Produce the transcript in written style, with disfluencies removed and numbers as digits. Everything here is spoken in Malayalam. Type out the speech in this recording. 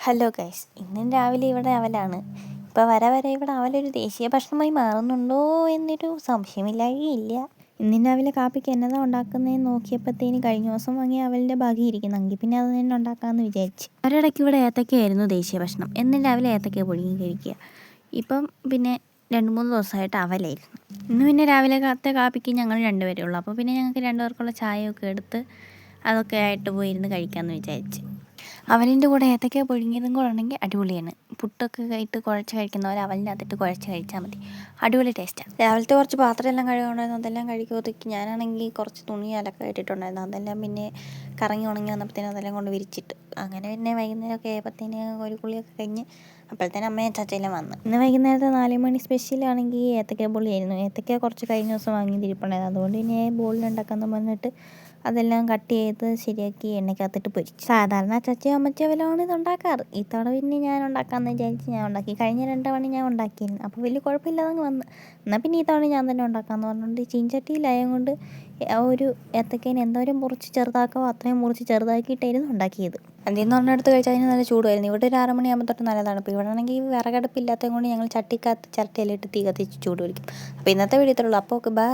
ഹലോ ഗൈസ്, ഇന്നും രാവിലെ ഇവിടെ അവലാണ്. ഇപ്പോൾ വരെ ഇവിടെ അവലൊരു ദേശീയ ഭക്ഷണമായി മാറുന്നുണ്ടോ എന്നൊരു സംശയമില്ലായില്ല. ഇന്നും രാവിലെ കാപ്പിക്ക് എന്നതാ ഉണ്ടാക്കുന്നതെന്ന് നോക്കിയപ്പോഴത്തേന് കഴിഞ്ഞ ദിവസം വാങ്ങിയ അവലിൻ്റെ ബാക്കി ഇരിക്കുന്നെങ്കിൽ പിന്നെ അത് തന്നെ ഉണ്ടാക്കാമെന്ന് വിചാരിച്ച്. ഒരിടയ്ക്ക് ഇവിടെ ഏത്തക്കയായിരുന്നു ദേശീയ ഭക്ഷണം. എന്നും രാവിലെ ഏത്തക്ക പുഴുങ്ങി കഴിക്കുക. ഇപ്പം പിന്നെ 2-3 ദിവസമായിട്ട് അവലായിരുന്നു. ഇന്ന് പിന്നെ രാവിലെ കാപ്പിക്ക് ഞങ്ങൾ രണ്ടുപേരേ ഉള്ളൂ. അപ്പോൾ പിന്നെ ഞങ്ങൾക്ക് രണ്ടുപേർക്കുള്ള ചായയൊക്കെ എടുത്ത് അതൊക്കെ ആയിട്ട് പോയിരുന്ന് കഴിക്കാമെന്ന് വിചാരിച്ച്. അവലിൻ്റെ കൂടെ ഏത്തക്ക പുഴുങ്ങിയതും കൂടെ ഉണ്ടെങ്കിൽ അടിപൊളിയാണ്. പുട്ടൊക്കെ ഇട്ട് കുഴച്ച് കഴിക്കുന്നവർ അവലിൻ്റെ അകത്തിട്ട് കുഴച്ച് കഴിച്ചാൽ മതി, അടിപൊളി ടേസ്റ്റാണ്. രാവിലത്തെ കുറച്ച് പാത്രം എല്ലാം കഴുകാനുണ്ടായിരുന്നു, അതെല്ലാം കഴുകിയൊതുക്കി. ഞാനാണെങ്കിൽ കുറച്ച് തുണി അലക്കാൻ ഇട്ടിട്ടുണ്ടായിരുന്നു, അതെല്ലാം പിന്നെ കറങ്ങി ഉണങ്ങി വന്നപ്പോഴത്തേനും അതെല്ലാം കൊണ്ട് വിരിച്ചിട്ട്. അങ്ങനെ പിന്നെ വൈകുന്നേരമൊക്കെ ആയപ്പോഴത്തേന് ഒരു കുളിയൊക്കെ കഴിഞ്ഞ് അപ്പോഴത്തേനും അമ്മയും ചാച്ചയെല്ലാം വന്ന്. ഇന്ന് വൈകുന്നേരത്തെ 4 മണി സ്പെഷ്യലാണെങ്കിൽ ഏത്തക്ക പൊളിയായിരുന്നു. ഏത്തക്ക കുറച്ച് കഴിഞ്ഞ ദിവസം വാങ്ങിയിരിപ്പുണ്ടായിരുന്നു, അതുകൊണ്ട് പിന്നെ ബോളിലുണ്ടാക്കാമെന്ന് പറഞ്ഞിട്ട് അതെല്ലാം കട്ട് ചെയ്ത് ശരിയാക്കി എണ്ണയ്ക്കകത്തിട്ട് പൊരിച്ചു. സാധാരണ ചച്ചയും അമ്മച്ചിയും വല്ലതുമാണ് ഇത് ഉണ്ടാക്കാറ്. ഇത്തവണ പിന്നെ ഞാൻ ഉണ്ടാക്കാമെന്ന് വിചാരിച്ച് ഞാൻ ഉണ്ടാക്കി. കഴിഞ്ഞ 2 തവണ ഞാൻ ഉണ്ടാക്കിയിരുന്നു, അപ്പോൾ വലിയ കുഴപ്പമില്ലാതെ വന്ന്. എന്നാൽ പിന്നെ ഈ തവണ ഞാൻ തന്നെ ഉണ്ടാക്കാമെന്ന് പറഞ്ഞുകൊണ്ട് ചീഞ്ചട്ടിയിലായത് കൊണ്ട് ഒരു ഏത്തക്കേനെ എന്തോരം മുറിച്ച് ചെറുതാക്കാമോ അത്രയും മുറിച്ച് ചെറുതാക്കിയിട്ടായിരുന്നു ഉണ്ടാക്കിയത്. അതിന്ന് ഒരെണ്ണെടുത്ത് കഴിച്ചാൽ അതിന് നല്ല ചൂടുമായിരുന്നു. ഇവിടെ ഒരു 6 മണിയാകുമ്പോൾ തൊട്ട് നല്ല തണുപ്പ്. ഇവിടെ ആണെങ്കിൽ വിറകടുപ്പില്ലാത്തത് കൊണ്ട് ഞങ്ങൾ ചട്ടിക്കകത്ത് ചിരട്ടയിലിട്ട് തീ കത്തിച്ച് ചൂട് പിടിക്കും. അപ്പോൾ ഇന്നത്തെ വീഡിയോ ഇത്രയുള്ളൂ. അപ്പോൾ ബൈ.